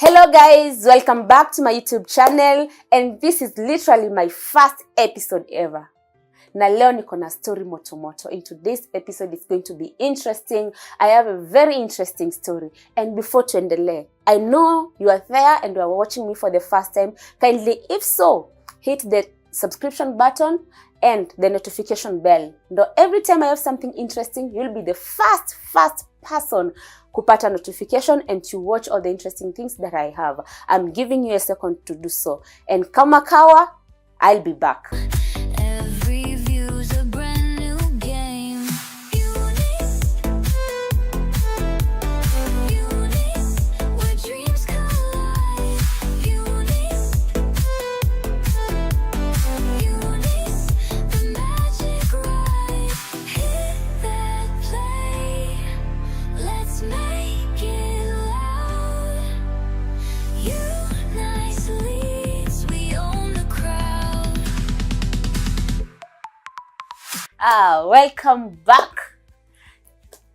Hello guys, welcome back to my YouTube channel, and this is literally my first episode ever. Na leo niko na story moto. In today's episode it's going to be interesting. I have a very interesting story. And before tuendelee, I know you are there and you are watching me for the first time. Kindly, if so, hit the subscription button and the notification bell. Though every time I have something interesting, you'll be the first person kupata notification and to watch all the interesting things that I have. I'm giving you a second to do so. And kama kawa, I'll be back. Every view's a brand new game. Unique, where dreams collide. Unique, the magic ride. Hit that play, let's make it loud. You nice leads, we own the crowd. Welcome back.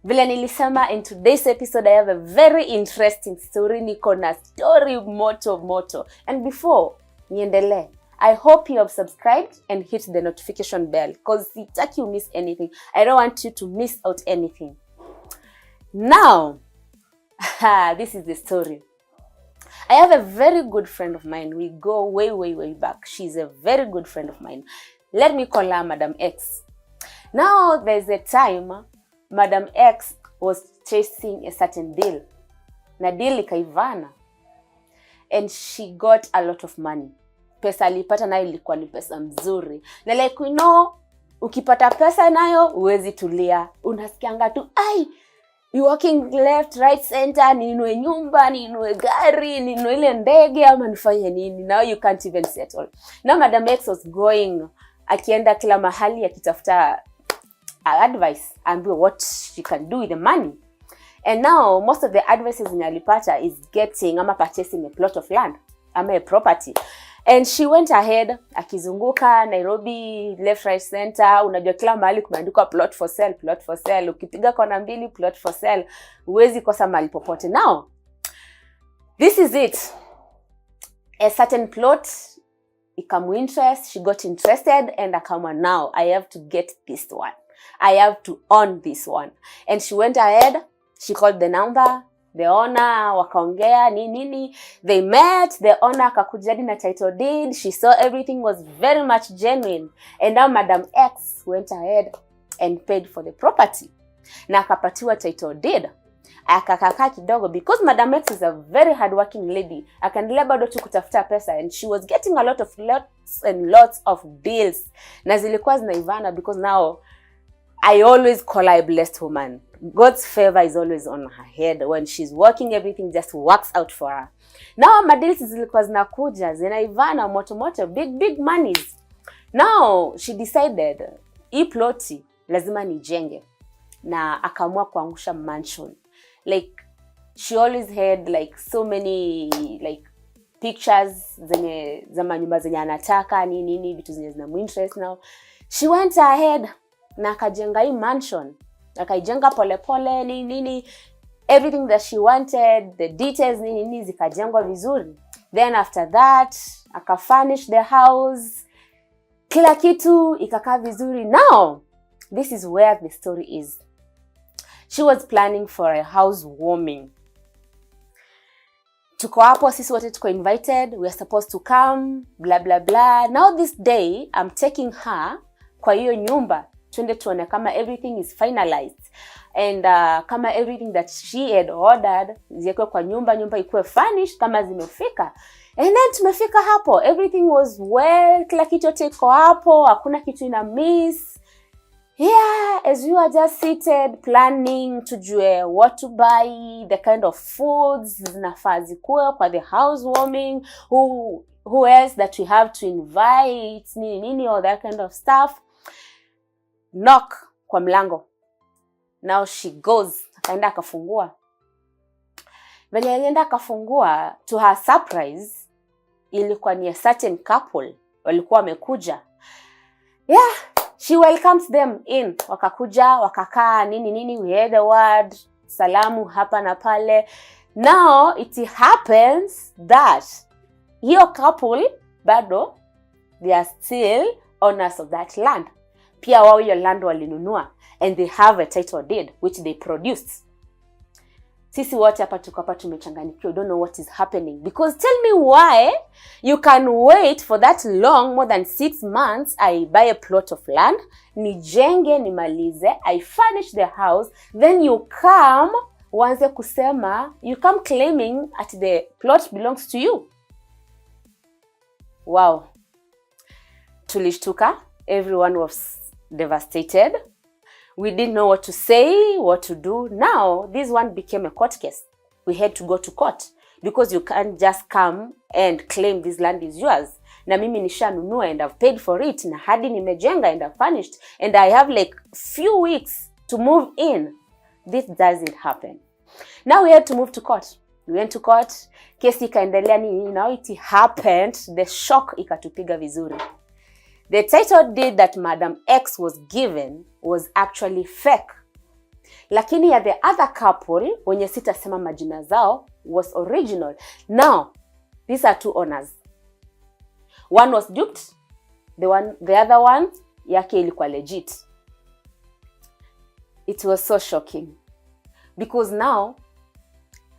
Vile nilisema, in today's episode I have a very interesting story. Niko na story moto. And before niendelee, I hope you have subscribed and hit the notification bell because sitaki you miss anything. I don't want you to miss out anything. Now, this is the story. I have a very good friend of mine. We go way back. She's a very good friend of mine. Let me call her Madam X. Now, there's a time Madam X was chasing a certain deal. Na deal ikaivana. And she got a lot of money. Pesa alipata nayo ilikuwa ni pesa mzuri. Na like you know, ukipata pesa nayo huwezi tulia. Unasikianga tu, you walking left, right, center, ninunue nyumba, ninunue gari, ninunue ile ndege ama nifanye nini. Now you can't even settle. Now Madam X was going, akienda kila mahali akitafuta advice, ambiwe what she can do with the money. And now most of the advices in alipata is getting ama purchasing a plot of land ama a property. And she went ahead, akizunguka Nairobi, left, right, center. Unajua kila mahali kumeandikwa plot for sale. Ukipiga kona mbili, plot for sale. Huwezi kosa mahali popote. Now, this is it. A certain plot, ikamu interest, she got interested, and akama, now I have to get this one. I have to own this one. And she went ahead, she called the number, the owner, wakaongea, nini. They met, the owner akakuja na title deed. She saw everything was very much genuine. And now Madam X went ahead and paid for the property. Na akapatiwa title deed. Akakaka kidogo because Madam X is a very hardworking lady. Akaendelea bado tu kutafuta pesa, and she was getting a lots of deals. Na zilikuwa zinaivana because now I always call her a blessed woman. God's favor is always on her head. When she's working, everything just works out for her. Now, madeals zilikuwa zinakuja, zinaivana moto, big monies. Now, she decided, hii ploti lazima nijenge. Na akaamua kuangusha mansion. Like, she always had like so many like pictures za manyumba zenye anataka, nini, vitu zenye zinamuinterest now. She went ahead na akajenga hii mansion. Akaijenga pole nini, everything that she wanted, the details nini zikajengwa vizuri. Then after that, akafurnish the house. Kila kitu ikakaa vizuri. Now, this is where the story is. She was planning for a housewarming. Tuko hapo, sisi wote tuko invited. We are supposed to come, blah. Now this day, I'm taking her kwa hiyo nyumba. Twende tuone kama everything is finalized. And kama everything that she had ordered ziwekwe kwa nyumba ikuwe furnished kama zimefika. And then tumefika hapo. Everything was well. Kila kitu yote iko hapo. Hakuna kitu ina miss. Yeah, as we were just seated planning tujue what to buy, the kind of foods zinafaa zikuwe kwa the housewarming, who else that we have to invite, nini, all that kind of stuff. Knock kwa mlango. Now she goes. Akaenda akafungua. Venye alienda akafungua, to her surprise, ilikuwa ni a certain couple. Walikuwa wamekuja. Yeah, she welcomes them in. Wakakuja, wakakaa, nini, we heard the word, salamu hapa na pale. Now it happens that hiyo couple bado they are still owners of that land. Pia wao hiyo land walinunua and they have a title deed which they produced. Sisi wote hapa tuko hapa tumechanganyikiwa, we don't know what is happening, because tell me why you can wait for that long, more than 6 months. I buy a plot of land, nijenge, nimalize, I furnish the house, then you come uanze kusema, you come claiming at the plot belongs to you. Wow. Tulishtuka, everyone was devastated. We didn't know what to say, what to do. Now, this one became a court case. We had to go to court because you can't just come and claim this land is yours. Na mimi nishanunua and I've paid for it. Na hadi nimejenga and I've furnished. And I have like few weeks to move in. This doesn't happen. Now we had to move to court. We went to court. Kesi ikaendelea nini. Now it happened. The shock ikatupiga vizuri. The title deed that Madam X was given was actually fake. Lakini ya the other couple, wenye sitasema majina zao, was original. Now, these are two owners. One was duped, the other one, yake ilikuwa legit. It was so shocking. Because now,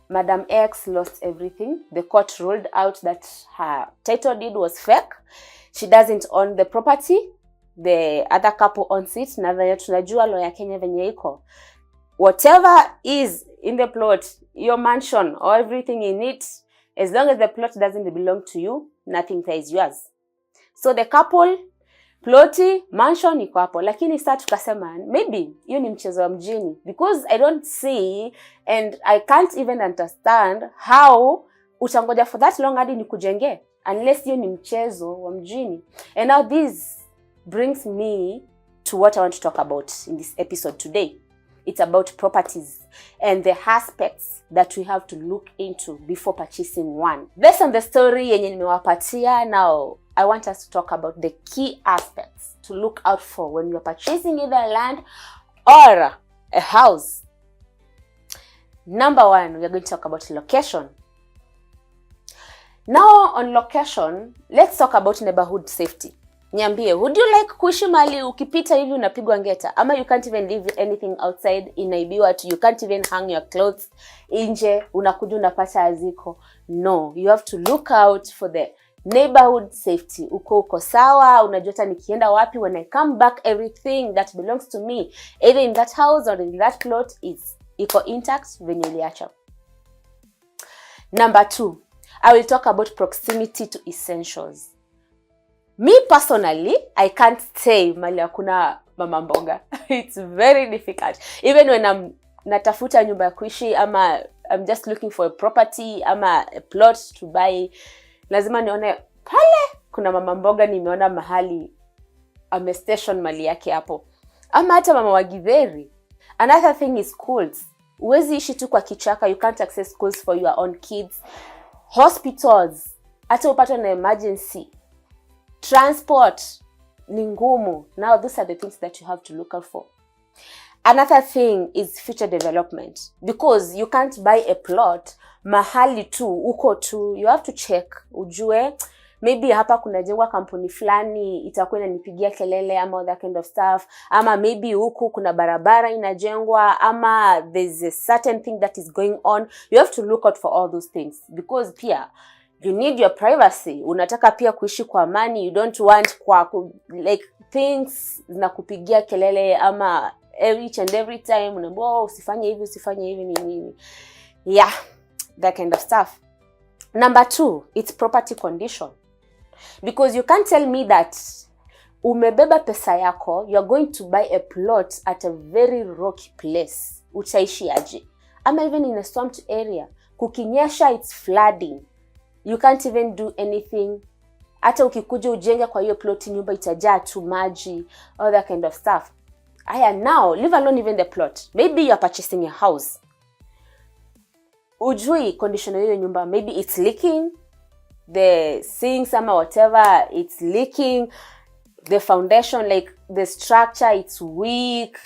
Madam X lost everything. The court ruled out that her title deed was fake. She doesn't own the property. The other couple owns it. Na venye tunajua law ya Kenya venye iko. Whatever is in the plot, your mansion or everything in it, as long as the plot doesn't belong to you, nothing is yours. So the couple, ploti, mansion iko hapo. Lakini sasa tukasema, maybe hiyo ni mchezo wa mjini. Because I don't see and I can't even understand how utangoja for that long hadi nikujenge. Unless hiyo ni mchezo wa mjini. And now this brings me to what I want to talk about in this episode today. It's about properties and the aspects that we have to look into before purchasing one. Based on the story yenye nimewapatia, now I want us to talk about the key aspects to look out for when you're purchasing either land or a house. Number one, we are going to talk about location. Now on location, let's talk about neighborhood safety. Niambie, would you like kuishi mali ukipita hivi unapigwa ngeta? Ama you can't even leave anything outside, inaibiwa tu, you can't even hang your clothes nje, unakuja unapata aziko. No, you have to look out for the neighborhood safety. Uko sawa, unajua nikienda wapi, when I come back everything that belongs to me, either in that house or in that plot, is iko intact venye iliacha. Number two, I will talk about proximity to essentials. Me personally, I can't stay mali hakuna mama mboga. It's very difficult. Even when I'm natafuta nyumba ya kuishi ama I'm just looking for a property ama a plot to buy, lazima nione pale kuna mama mboga nimeona mahali station mali yake hapo. Ama hata mama wa Githeri. Another thing is schools. Uwezi ishi tu kwa kichaka, you can't access schools for your own kids. Hospitals, hata upata na emergency. Transport, ni ngumu. Now those are the things that you have to look out for. Another thing is future development. Because you can't buy a plot mahali tu, uko tu. You have to check, ujue, maybe hapa kuna jengwa kampuni fulani, itakuwa inanipigia kelele ama that kind of stuff. Ama maybe huku kuna barabara inajengwa, ama there's a certain thing that is going on. You have to look out for all those things. Because pia, you need your privacy. Unataka pia kuishi kwa amani. You don't want like things na kupigia kelele ama each and every time unaambiwa usifanye hivi nini. Yeah, that kind of stuff. Number two, it's property condition. Because you can't tell me that umebeba pesa yako, you're going to buy a plot at a very rocky place. Utaishi aje? Ama even in a swamped area. Kukinyesha, it's flooding. You can't even do anything. Hata ukikuja ujenge kwa hiyo plot, nyumba itajaa tu maji, all that kind of stuff. Aya, now, leave alone even the plot. Maybe you're purchasing a house. Ujui condition hiyo nyumba. Maybe it's leaking. The sinks ama whatever, it's leaking. The foundation, like the structure, it's weak.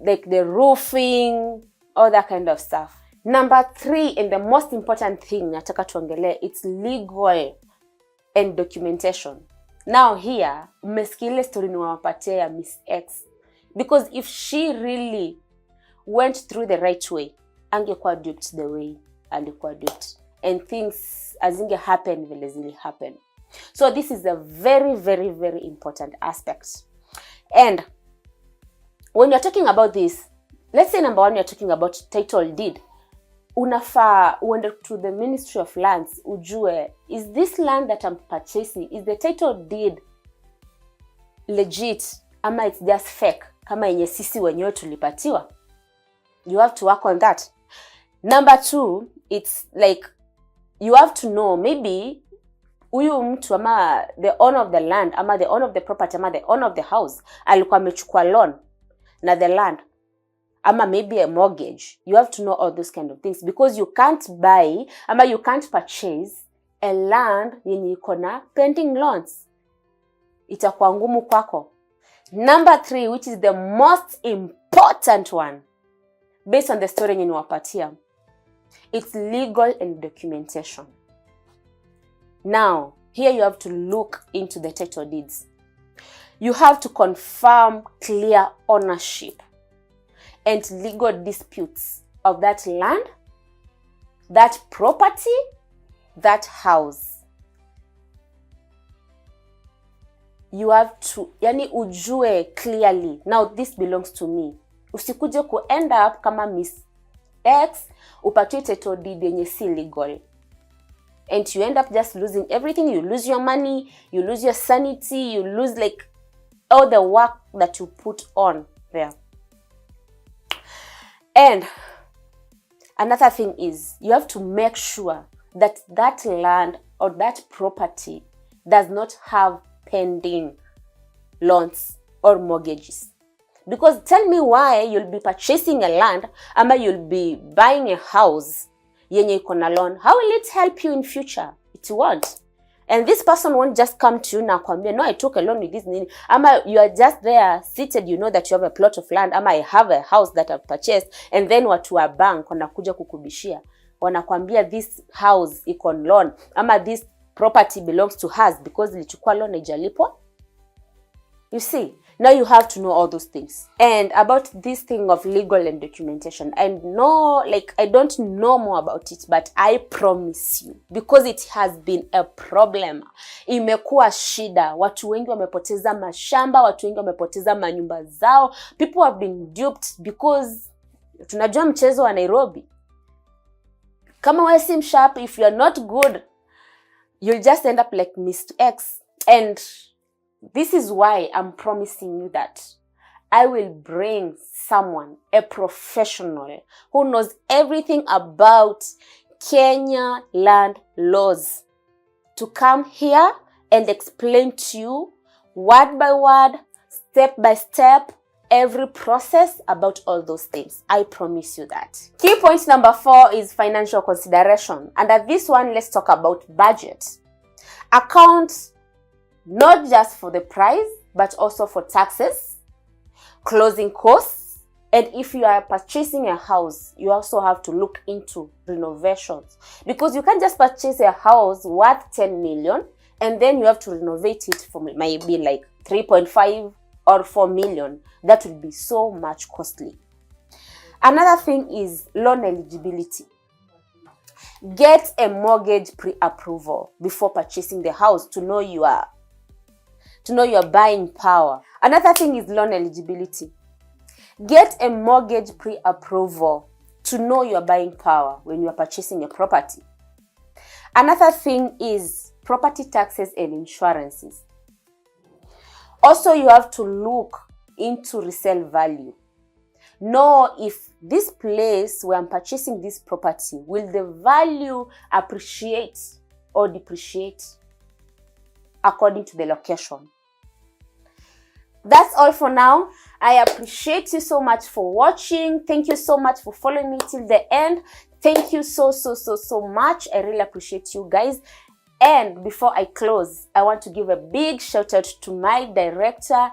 Like the roofing, all that kind of stuff. Number 3, and the most important thing nataka tuongelee, it's legal and documentation. Now here, mmesikia ile story niwapatia ya Miss X. Because if she really went through the right way, angekuwa duped the way alikuwa duped. And things azinge happen vile zili happen. So this is a very, very, very important aspect. And when you're talking about this, let's say number 1, you're talking about title deed. Unafaa uende to the Ministry of Lands, ujue, is this land that I'm purchasing, is the title deed legit, ama it's just fake, kama yenye sisi wenyewe tulipatiwa? You have to work on that. Number 2, it's like, you have to know, maybe, huyu mtu ama the owner of the land, ama the owner of the property, ama the owner of the house, alikuwa amechukua loan na the land, ama maybe a mortgage. You have to know all those kind of things, because you can't buy, ama you can't purchase a land yenye iko na pending loans. Itakuwa ngumu kwako. Number 3, which is the most important one, based on the story yenye niwapatia, it's legal and documentation. Now, here you have to look into the title deeds. You have to confirm clear ownership and legal disputes of that land, that property, that house. You have to, yani ujue clearly, now this belongs to me. Usikuje ku end up kama Miss X, upatiwe title deed yenye si legal. And you end up just losing everything. You lose your money, you lose your sanity, you lose like all the work that you put on there. And another thing is, you have to make sure that that land or that property does not have pending loans or mortgages. Because tell me why you'll be purchasing a land, ama you'll be buying a house yenye iko na loan. How will it help you in future? It won't. And this person won't just come to you na kwambia, no, I took a loan with this nini. Ama you are just there seated, you know that you have a plot of land, ama I have a house that I've purchased, and then watu wa bank wanakuja kukubishia. Wanakwambia this house iko on loan, ama this property belongs to us because ilichukua loan haijalipwa. You see, now you have to know all those things. And about this thing of legal and documentation, I know, like, I don't know more about it, but I promise you, because it has been a problem. Imekuwa shida. Watu wengi wamepoteza mashamba, watu wengi wamepoteza manyumba zao. People have been duped because tunajua mchezo wa Nairobi. Kama wewe si sharp, if you are not good, you'll just end up like Mr. X. And this is why I'm promising you that I will bring someone, a professional, who knows everything about Kenya land laws, to come here and explain to you word by word, step by step, every process about all those things. I promise you that. Key point number 4 is financial consideration. Under this one, let's talk about budget. Account not just for the price, but also for taxes, closing costs, and if you are purchasing a house, you also have to look into renovations. Because you can't just purchase a house worth 10 million and then you have to renovate it for maybe like 3.5 or 4 million. That will be so much costly. Another thing is loan eligibility. Get a mortgage pre-approval before purchasing the house to know your buying power. Another thing is loan eligibility. Get a mortgage pre-approval to know your buying power when you are purchasing a property. Another thing is property taxes and insurances. Also, you have to look into resale value. Know if this place where I'm purchasing this property, will the value appreciate or depreciate according to the location. That's all for now. I appreciate you so much for watching. Thank you so much for following me till the end. Thank you so much. I really appreciate you guys. And before I close, I want to give a big shout out to my director,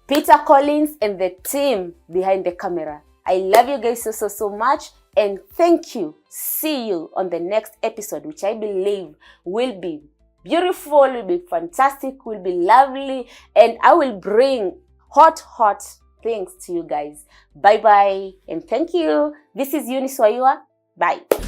Peter Collins, and the team behind the camera. I love you guys so much. and thank you. See you on the next episode, which I believe will be beautiful, will be fantastic, will be lovely, and I will bring hot things to you guys. Bye bye and thank you. This is Eunice Waiwa. Bye.